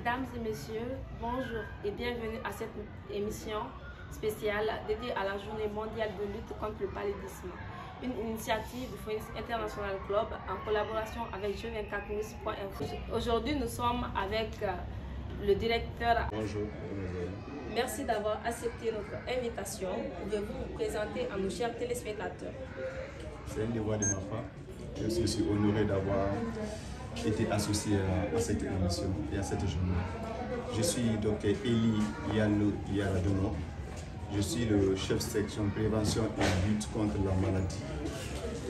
Mesdames et messieurs, bonjour et bienvenue à cette émission spéciale dédiée à la Journée mondiale de lutte contre le paludisme, une initiative du Phoenix International Club en collaboration avec Jeux24news.info. Aujourd'hui, nous sommes avec le directeur. Bonjour. Merci d'avoir accepté notre invitation. Pouvez-vous vous présenter à nos chers téléspectateurs? C'est un devoir de ma part. Je suis honoré d'avoir été associé à cette émission et à cette journée. Je suis Dr Eli Yaladono. Je suis le chef section prévention et lutte contre la maladie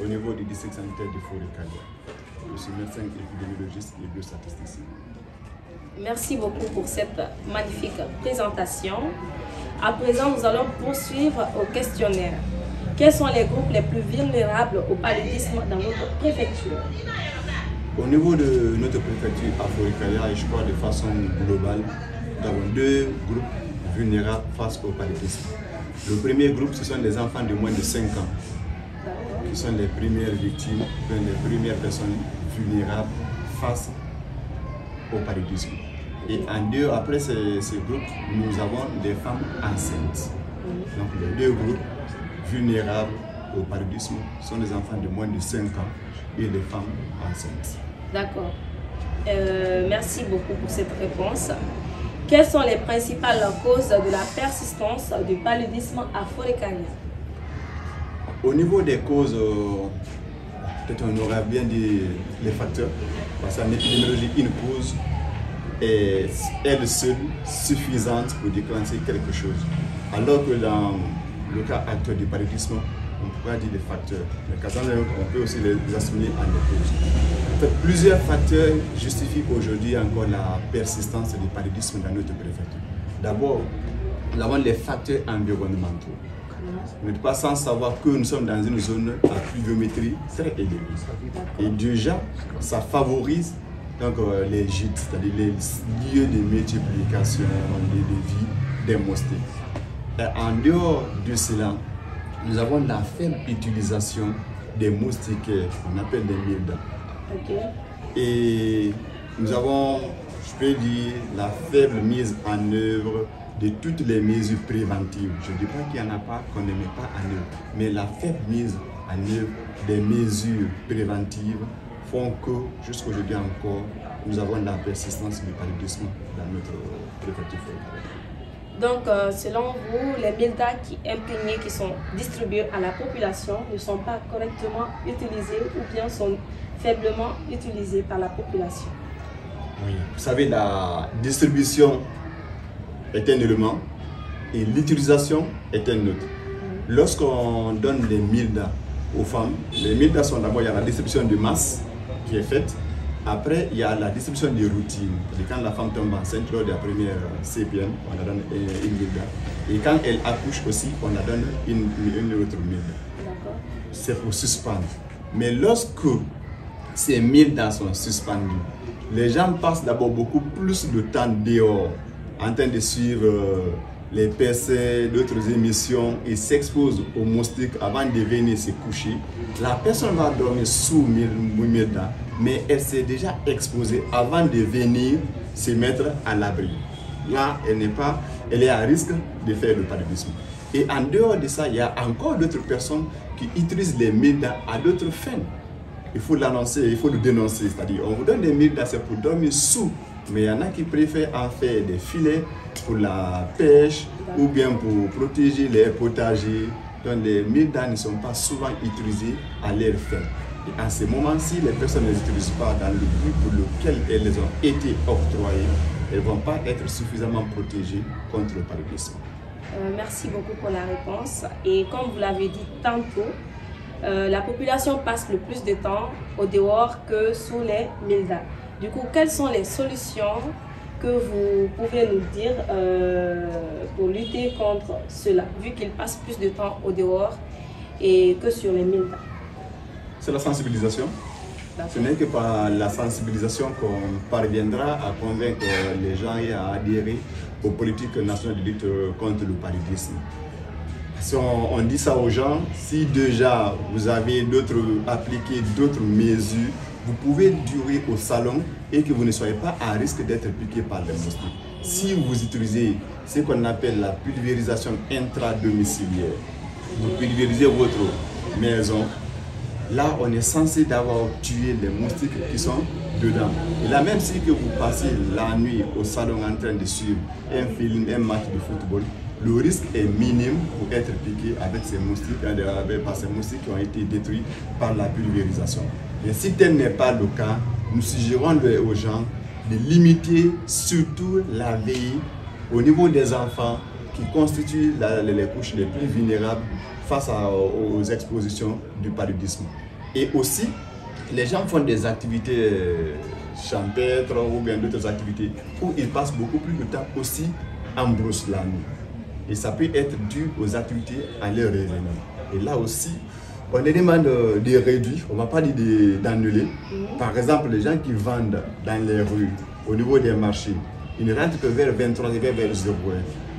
au niveau du district sanitaire de Forêt-Calia. Je suis médecin épidémiologiste et biostatisticien. Merci beaucoup pour cette magnifique présentation. À présent, nous allons poursuivre au questionnaire. Quels sont les groupes les plus vulnérables au paludisme dans votre préfecture? Au niveau de notre préfecture à Forêt-Calia, et je crois de façon globale, nous avons deux groupes vulnérables face au paludisme. Le premier groupe, ce sont les enfants de moins de 5 ans, qui sont les premières victimes, les premières personnes vulnérables face au paludisme. Et en deux, après ces groupes, nous avons des femmes enceintes. Donc les deux groupes vulnérables au paludisme sont les enfants de moins de 5 ans et les femmes enceintes. D'accord. Merci beaucoup pour cette réponse. Quelles sont les principales causes de la persistance du paludisme à Forêt-Calia? Au niveau des causes, peut-être on aurait bien dit les facteurs, parce qu'en épidémiologie, une cause est elle seule suffisante pour déclencher quelque chose. Alors que dans le cas actuel du paludisme, on pourrait dire des facteurs. Mais quand on peut aussi les assimiler en des causes. En fait, plusieurs facteurs justifient aujourd'hui encore la persistance du paludisme dans notre préfecture. D'abord, nous avons les facteurs environnementaux. Vous n'êtes pas sans savoir que nous sommes dans une zone à pluviométrie très élevée. Et déjà, ça favorise donc, les gîtes, c'est-à-dire les lieux de multiplication, de vie des moustiques. Et en dehors de cela, nous avons la faible utilisation des moustiquaires, qu'on appelle des mildas. Okay. Et nous avons, je peux dire, la faible mise en œuvre de toutes les mesures préventives. Je ne dis pas qu'il n'y en a pas, qu'on ne met pas en œuvre, mais la faible mise en œuvre des mesures préventives font que, jusqu'aujourd'hui encore, nous avons la persistance du paludisme dans notre préfecture. Donc, selon vous, les mildas imprégnés qui sont distribués à la population ne sont pas correctement utilisés ou bien sont faiblement utilisés par la population? Oui. Vous savez, la distribution est un élément et l'utilisation est un autre. Lorsqu'on donne les mildas aux femmes, les mildas sont d'abord, il y a la distribution de masse qui est faite. Après, il y a la distribution des routines. Quand la femme tombe enceinte lors de la première CPN, on la donne une milda. Et quand elle accouche aussi, on la donne une autre milda. C'est pour suspendre. Mais lorsque ces mildas sont suspendus, les gens passent d'abord beaucoup plus de temps dehors en train de suivre les PC, d'autres émissions et s'exposent aux moustiques avant de venir se coucher. La personne va dormir sous milda, mais elle s'est déjà exposée avant de venir se mettre à l'abri. Là, elle est à risque de faire le paludisme. Et en dehors de ça, il y a encore d'autres personnes qui utilisent les mildas à d'autres fins. Il faut l'annoncer, il faut le dénoncer. C'est-à-dire, on vous donne des mildas, c'est pour dormir sous. Mais il y en a qui préfèrent en faire des filets pour la pêche ou bien pour protéger les potagers. Donc les mildas ne sont pas souvent utilisés à leur fin. Et en ce moment-ci, les personnes ne les utilisent pas dans le but pour lequel elles ont été octroyées. Elles ne vont pas être suffisamment protégées contre le paludisme. Merci beaucoup pour la réponse. Et comme vous l'avez dit tantôt, la population passe le plus de temps au dehors que sous les mildas. Du coup, quelles sont les solutions que vous pouvez nous dire pour lutter contre cela, vu qu'ils passent plus de temps au dehors et que sur les mildas? C'est la sensibilisation. Ce n'est que par la sensibilisation qu'on parviendra à convaincre les gens et à adhérer aux politiques nationales de lutte contre le paludisme. Si on dit ça aux gens, si déjà vous avez appliqué d'autres mesures vous pouvez durer au salon et que vous ne soyez pas à risque d'être piqué par les moustiques. Si vous utilisez ce qu'on appelle la pulvérisation intradomiciliaire, vous pulvérisez votre maison, là on est censé d'avoir tué les moustiques qui sont dedans. Et là, même si que vous passez la nuit au salon en train de suivre un film, un match de football, le risque est minime pour être piqué avec ces moustiques, par ces moustiques qui ont été détruits par la pulvérisation. Et si tel n'est pas le cas, nous suggérons aux gens de limiter surtout la veille au niveau des enfants qui constituent les couches les plus vulnérables face aux expositions du paludisme. Et aussi, les gens font des activités champêtres ou bien d'autres activités où ils passent beaucoup plus de temps aussi en brousse la nuit. Et ça peut être dû aux activités à leur réveillement. Et là aussi, on les demande de réduire, on ne va pas dire d'annuler. Par exemple, les gens qui vendent dans les rues, au niveau des marchés, ils ne rentrent que vers 23 et vers 0.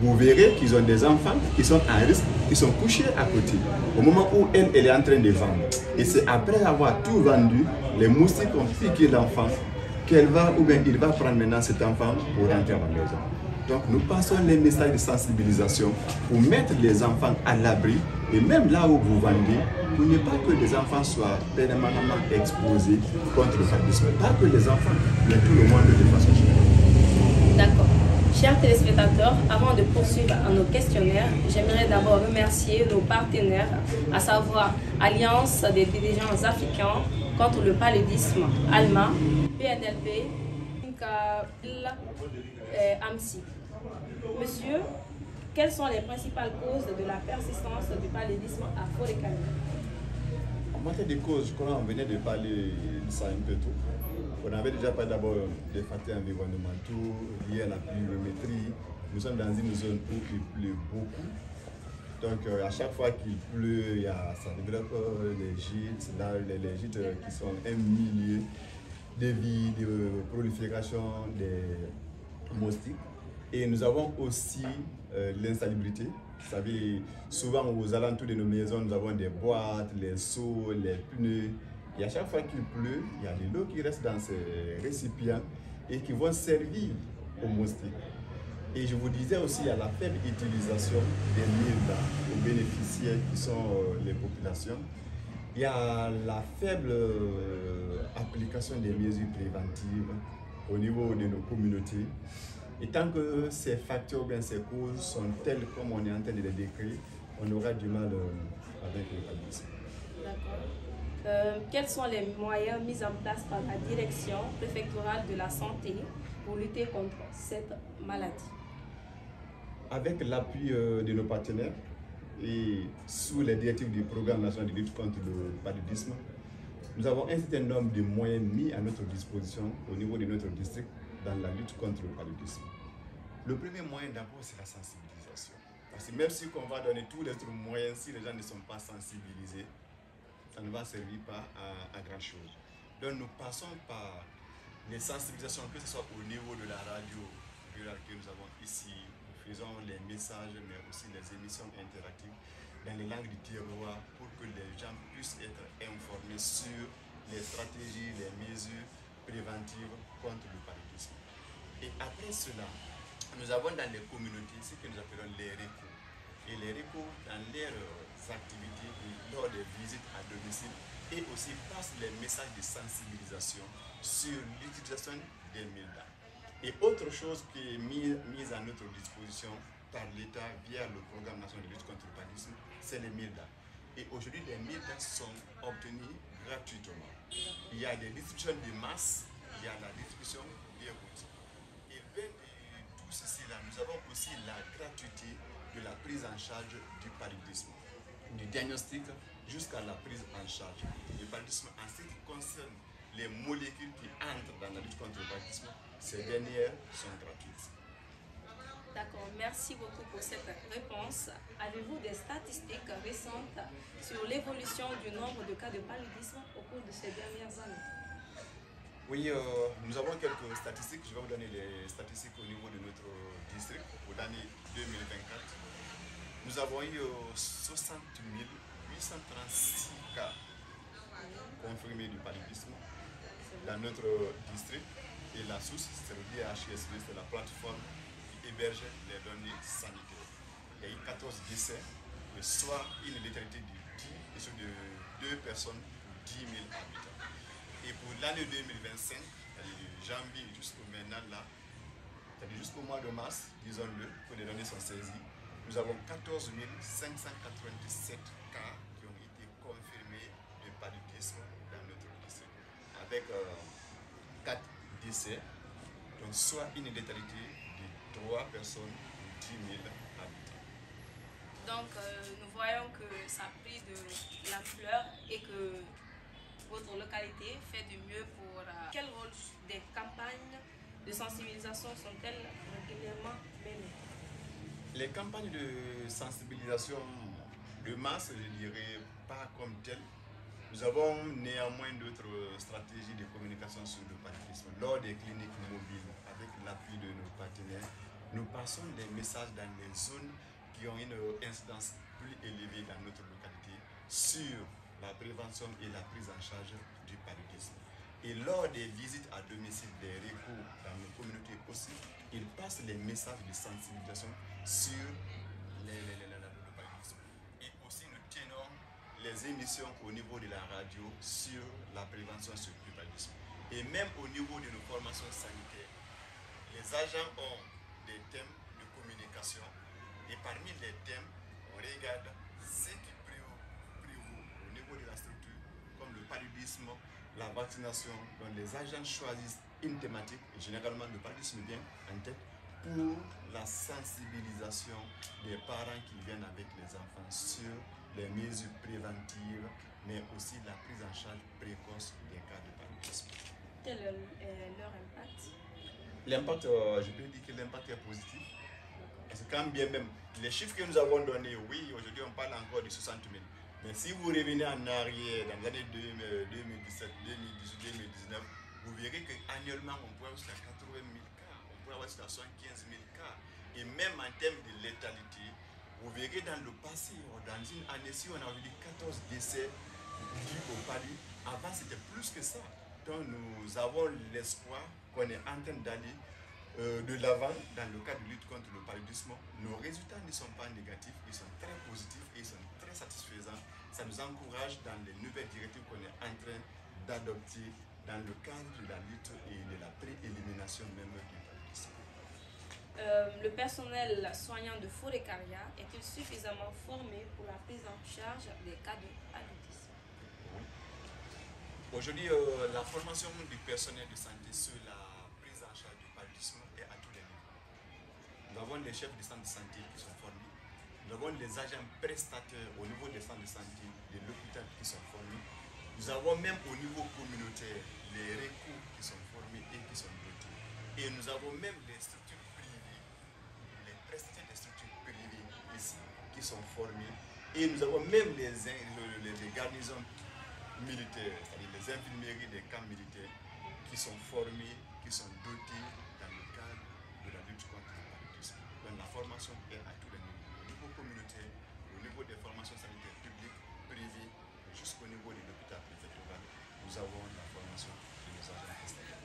Vous verrez qu'ils ont des enfants qui sont à risque, qui sont couchés à côté, au moment où elle est en train de vendre. Et c'est après avoir tout vendu, les moustiques ont piqué l'enfant, qu'elle va ou bien il va prendre maintenant cet enfant pour rentrer à la maison. Donc nous passons les messages de sensibilisation pour mettre les enfants à l'abri et même là où vous vendez, pour ne pas que les enfants soient permanemment exposés contre le paludisme. Pas que les enfants, mais tout le monde de façon générale. D'accord. Chers téléspectateurs, avant de poursuivre nos questionnaires, j'aimerais d'abord remercier nos partenaires, à savoir Alliance des dirigeants africains contre le paludisme, ALMA, PNLP, AMSI. Monsieur, quelles sont les principales causes de la persistance du paludisme à Fort-de-Calais? En matière de causes, comme on venait de parler de ça un peu tôt, on avait déjà parlé d'abord des facteurs environnementaux liés à la pluviométrie. Nous sommes dans une zone où il pleut beaucoup. Donc à chaque fois qu'il pleut, ça développe les gîtes, là, les gîtes qui sont un milieu de vie, de prolifération des moustiques. Et nous avons aussi l'insalubrité. Vous savez, souvent aux alentours de nos maisons, nous avons des boîtes, les seaux, les pneus. Et à chaque fois qu'il pleut, il y a de l'eau qui reste dans ces récipients et qui vont servir aux moustiques. Et je vous disais aussi, il y a la faible utilisation des milles aux bénéficiaires qui sont les populations. Il y a la faible application des mesures préventives au niveau de nos communautés. Et tant que ces facteurs ou bien ces causes sont telles comme on est en train de les décrire, on aura du mal avec le paludisme. D'accord. Quels sont les moyens mis en place par la direction préfectorale de la santé pour lutter contre cette maladie? Avec l'appui de nos partenaires et sous les directives du programme national de lutte contre le paludisme, nous avons un certain nombre de moyens mis à notre disposition au niveau de notre district dans la lutte contre le paludisme. Le premier moyen d'abord, c'est la sensibilisation. Parce que même si on va donner tous les autres moyens, si les gens ne sont pas sensibilisés, ça ne va servir pas à grand chose. Donc nous passons par les sensibilisations, que ce soit au niveau de la radio rurale que nous avons ici, nous faisons les messages, mais aussi les émissions interactives dans les langues du terroir pour que les gens puissent être informés sur les stratégies, les mesures préventives contre le paludisme. Et après cela, nous avons dans les communautés ce que nous appelons les RECO. Et les RECO, dans leurs activités, lors des visites à domicile, et aussi passent les messages de sensibilisation sur l'utilisation des milles. Et autre chose qui est mise à notre disposition par l'État via le programme national de lutte contre le paludisme, c'est les milles. Et aujourd'hui, les milles sont obtenus gratuitement. Il y a des distributions de masse, il y a la distribution des routes. Et bien de tout ceci là, nous avons aussi la gratuité de la prise en charge du paludisme, du diagnostic jusqu'à la prise en charge. Le paludisme, en ce qui concerne les molécules qui entrent dans la lutte contre le paludisme, ces dernières sont gratuites. D'accord, merci beaucoup pour cette réponse. Avez-vous des statistiques récentes sur l'évolution du nombre de cas de paludisme au cours de ces dernières années? Oui, nous avons quelques statistiques. Je vais vous donner les statistiques au niveau de notre district pour l'année 2024. Nous avons eu 60 836 cas confirmés du paludisme, dans notre district. Et la source, c'est le DHSV, c'est la plateforme qui héberge les données sanitaires. Il y a eu 14 décès, soit une létalité de 2 personnes pour 10 000 habitants. Et pour l'année 2025, de janvier jusqu'au maintenant là, c'est-à-dire jusqu'au mois de mars, disons-le, que les données sont saisies, nous avons 14 597 cas qui ont été confirmés de paludisme dans notre district, avec 4 décès, donc soit une létalité de 3 personnes pour 10 000 habitants. Donc nous voyons que ça a pris de l'ampleur et que votre localité fait du mieux pour... Quel rôle des campagnes de sensibilisation sont-elles régulièrement menées? Les campagnes de sensibilisation de masse, je dirais pas comme telles. Nous avons néanmoins d'autres stratégies de communication sur le paludisme. Lors des cliniques mobiles, avec l'appui de nos partenaires, nous passons des messages dans les zones qui ont une incidence plus élevée dans notre localité sur la prévention et la prise en charge du paludisme. Et lors des visites à domicile, des recours dans nos communautés aussi, ils passent les messages de sensibilisation sur le paludisme. Et aussi nous tenons les émissions au niveau de la radio sur la prévention sur le paludisme. Et même au niveau de nos formations sanitaires, les agents ont des thèmes de communication et parmi les thèmes, on regarde ce qui prévaut au niveau de la structure, comme le paludisme, la vaccination. Donc les agents choisissent une thématique, et généralement le paludisme vient en tête, pour la sensibilisation des parents qui viennent avec les enfants sur les mesures préventives, mais aussi la prise en charge précoce des cas de paludisme. Quel est leur impact? L'impact, je peux dire que l'impact est positif. Parce que quand bien même, les chiffres que nous avons donnés, oui, aujourd'hui on parle encore de 60 000. Mais si vous revenez en arrière, dans les années 2017, 2018, 2019, vous verrez qu'annuellement, on pourrait avoir jusqu'à 80 000 cas, on pourrait avoir jusqu'à 75 000 cas. Et même en termes de létalité, vous verrez dans le passé, dans une année-ci, on a eu 14 décès dus au paludisme. Avant, c'était plus que ça. Donc, nous avons l'espoir qu'on est en train d'aller de l'avant dans le cadre de lutte contre le paludisme. Nos résultats ne sont pas négatifs, ils sont très positifs et ils sont très satisfaisants. Ça nous encourage dans les nouvelles directives qu'on est en train d'adopter dans le cadre de la lutte et de la préélimination même du paludisme. Le personnel soignant de Forécaria est-il suffisamment formé pour la prise en charge des cas de paludisme? Oui. Aujourd'hui, la formation du personnel de santé sur la prise en charge du paludisme est à tous les niveaux. Nous avons les chefs de centre de santé qui sont formés. Nous avons les agents prestataires au niveau des centres de santé de l'hôpital qui sont formés. Nous avons même au niveau communautaire les recours qui sont formés et qui sont dotés. Et nous avons même les structures privées, les prestataires des structures privées ici qui sont formés. Et nous avons même les garnisons militaires, c'est-à-dire les infirmeries des camps militaires qui sont formés, qui sont dotés dans le cadre de la lutte contre le paludisme. Donc la formation est à tous les niveaux, au niveau communautaire, au niveau des formations sanitaires publiques, privées, jusqu'au niveau de l'hôpital préfectoral. Nous avons la formation de nos agents prestataires.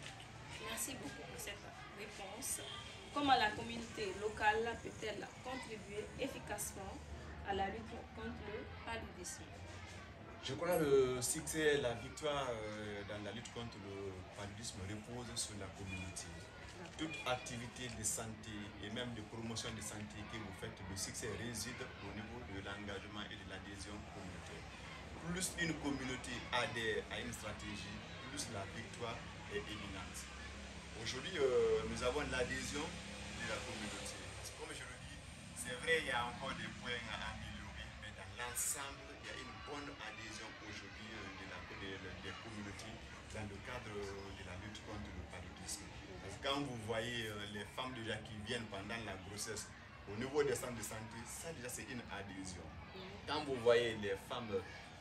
Merci beaucoup pour cette réponse. Comment la communauté locale peut-elle contribuer efficacement à la lutte contre le paludisme? Je crois que le succès, la victoire dans la lutte contre le paludisme repose sur la communauté. Toute activité de santé et même de promotion de santé que vous faites, le succès réside au niveau de l'engagement et de l'adhésion communautaire. Plus une communauté adhère à une stratégie, plus la victoire est éminente. Aujourd'hui, nous avons l'adhésion de la communauté. Comme je le dis, c'est vrai, il y a encore des points à améliorer, mais dans l'ensemble, il y a une bonne adhésion aujourd'hui des communautés dans le cadre de la lutte contre le paludisme. Parce que quand vous voyez les femmes déjà qui viennent pendant la grossesse, au niveau des centres de santé, ça déjà c'est une adhésion. Quand vous voyez les femmes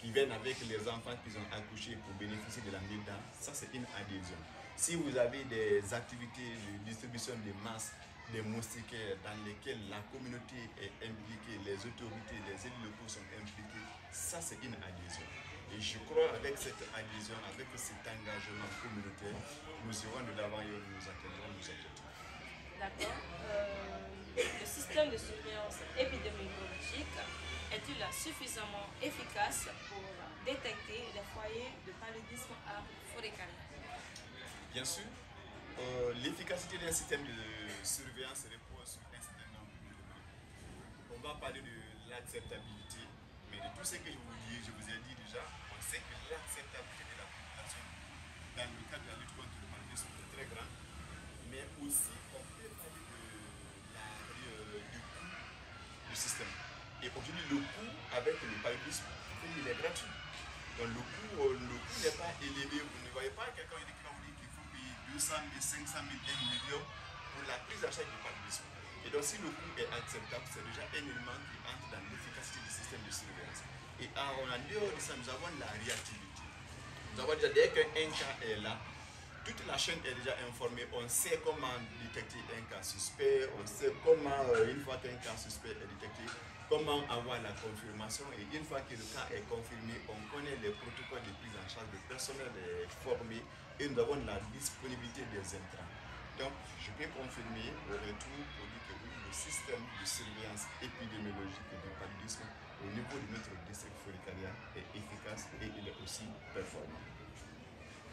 qui viennent avec les enfants qu'ils ont accouchés pour bénéficier de la MILDA, ça c'est une adhésion. Si vous avez des activités de distribution de masse, des moustiquaires dans lesquelles la communauté est impliquée, les autorités, les élus locaux sont impliqués, ça c'est une adhésion. Et je crois avec cette adhésion, avec cet engagement communautaire, nous irons de l'avant et nous atteindrons nos objectifs. D'accord. Le système de surveillance épidémiologique est-il suffisamment efficace pour détecter les foyers de paludisme à Forêt-Carrière? Bien sûr, l'efficacité d'un système de surveillance repose sur un certain nombre d'éléments. On va parler de l'acceptabilité, mais de tout ce que je vous ai dit déjà, on sait que l'acceptabilité de la population dans le cadre de la lutte contre le paludisme est très grande, mais aussi on peut parler du coût du système. Et aujourd'hui, le coût avec le paludisme, il est gratuit. Donc le coût n'est pas élevé. Vous ne voyez pas quelqu'un qui va vous dire qu'il faut payer 200 000, 500 000, 1 million pour la prise en charge du paludisme. Et donc si le coût est acceptable, c'est déjà un élément qui entre dans l'efficacité du système de surveillance. Et en dehors de ça, nous avons la réactivité. Nous avons déjà, dès qu'un cas est là, toute la chaîne est déjà informée, on sait comment détecter un cas suspect, on sait comment, une fois qu'un cas suspect est détecté, comment avoir la confirmation, et une fois que le cas est confirmé, on connaît les protocoles de prise en charge, le personnel est formé et nous avons la disponibilité des intrants. Donc, je peux confirmer au retour pour dire que oui, le système de surveillance épidémiologique du paludisme au niveau de notre district Forêt-Carrière est efficace et il est aussi performant.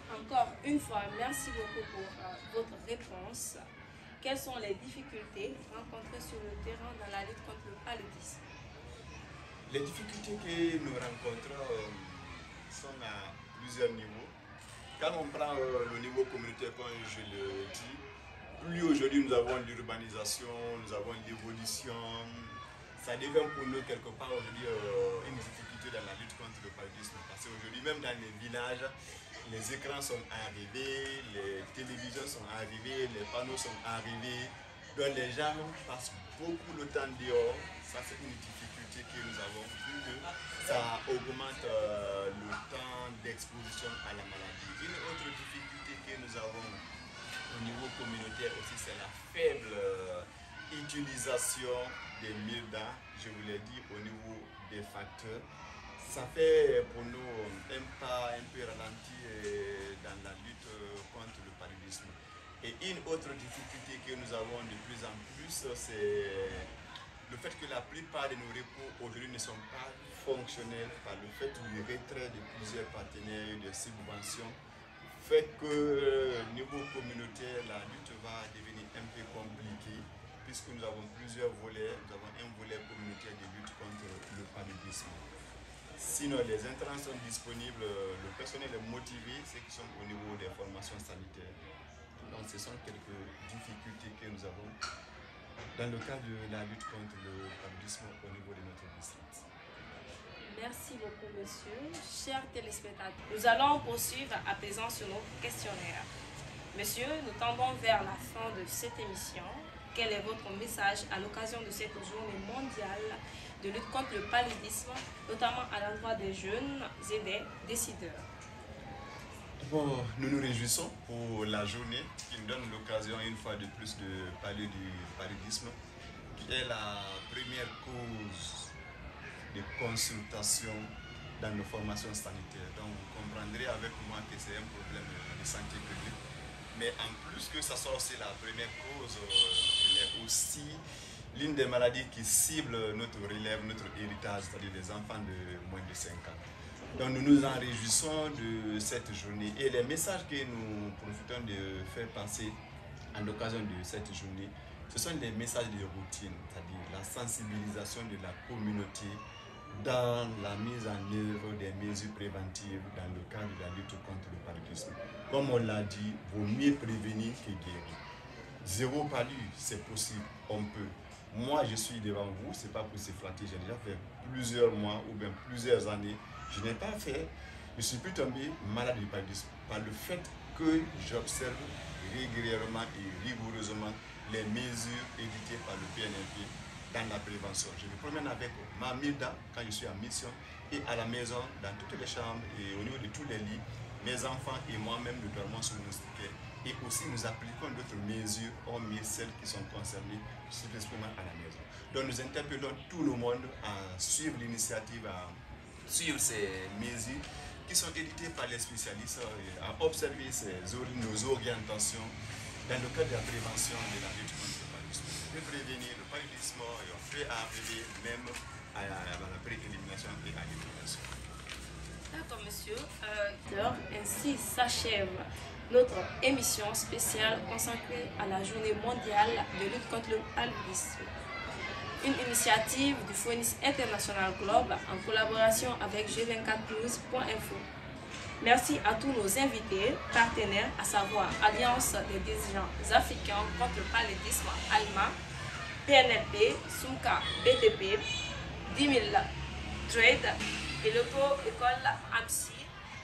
Encore une fois, merci beaucoup pour votre réponse. Quelles sont les difficultés rencontrées sur le terrain dans la lutte contre le paludisme? Les difficultés que nous rencontrons sont à plusieurs niveaux. Quand on prend le niveau communautaire, comme je le dis, plus aujourd'hui nous avons l'urbanisation, nous avons l'évolution, ça devient pour nous quelque part aujourd'hui une difficulté dans la lutte contre le paludisme. Parce qu'aujourd'hui, même dans les villages, les écrans sont arrivés, les télévisions sont arrivées, les panneaux sont arrivés. Donc les gens passent beaucoup de temps dehors. Ça, c'est une difficulté que nous avons, vu que ça augmente le temps d'exposition à la maladie. Une autre difficulté que nous avons au niveau communautaire aussi, c'est la faible utilisation des mildas, je vous l'ai dit, au niveau des facteurs. Ça fait pour nous un pas un peu ralenti dans la lutte contre le paludisme. Et une autre difficulté que nous avons de plus en plus, c'est le fait que la plupart de nos repos aujourd'hui ne sont pas fonctionnels par le fait du retrait de plusieurs partenaires de subventions fait que au niveau communautaire, la lutte va devenir un peu compliquée puisque nous avons plusieurs volets. Nous avons un volet communautaire de lutte contre le paludisme. Sinon, les intrants sont disponibles, le personnel est motivé, ceux qui sont au niveau des formations sanitaires. Donc, ce sont quelques difficultés que nous avons dans le cadre de la lutte contre le paludisme au niveau de notre district. Merci beaucoup, monsieur. Chers téléspectateurs, nous allons poursuivre à présent sur nos questionnaires. Monsieur, nous tendons vers la fin de cette émission. Quel est votre message à l'occasion de cette journée mondiale de lutte contre le paludisme, notamment à l'endroit des jeunes et des décideurs? Bon, nous nous réjouissons pour la journée qui nous donne l'occasion une fois de plus de parler du paludisme, qui est la première cause de consultation dans nos formations sanitaires. Donc vous comprendrez avec moi que c'est un problème de santé publique. Mais en plus que ça soit aussi la première cause, il est aussi l'une des maladies qui cible notre relève, notre héritage, c'est-à-dire les enfants de moins de 5 ans. Donc nous nous en réjouissons de cette journée et les messages que nous profitons de faire passer à l'occasion de cette journée, ce sont des messages de routine, c'est-à-dire la sensibilisation de la communauté dans la mise en œuvre des mesures préventives dans le cadre de la lutte contre le paludisme. Comme on l'a dit, vaut mieux prévenir que guérir. Zéro palu, c'est possible, on peut. Moi, je suis devant vous, ce n'est pas pour se flatter, j'ai déjà fait plusieurs mois ou bien plusieurs années. Je n'ai pas fait, je suis plus tombé malade du paludisme par le fait que j'observe régulièrement et rigoureusement les mesures éditées par le PNLP dans la prévention. Je me promène avec ma milda quand je suis en mission et à la maison, dans toutes les chambres et au niveau de tous les lits, mes enfants et moi-même nous dormons sous nos stickers et aussi nous appliquons d'autres mesures, hormis celles qui sont concernées spécifiquement à la maison. Donc nous interpellons tout le monde à suivre l'initiative suivre ces mesures qui sont éditées par les spécialistes à observer nos orientations dans le cadre de la prévention de la lutte contre le paludisme. De prévenir le paludisme et on fait arriver même à la pré-élimination et à l'élimination. D'accord, monsieur. Ainsi s'achève notre émission spéciale consacrée à la journée mondiale de lutte contre le paludisme. Une initiative du FONIS International Globe en collaboration avec G24news.info. Merci à tous nos invités, partenaires, à savoir Alliance des dirigeants africains contre le paludisme ALMA, PNLP, SUMCA, BTP, 10 000 Trade et l'auto-école AMSI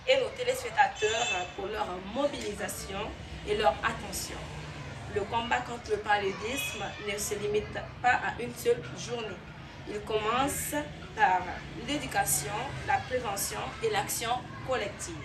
et nos téléspectateurs pour leur mobilisation et leur attention. Le combat contre le paludisme ne se limite pas à une seule journée. Il commence par l'éducation, la prévention et l'action collective.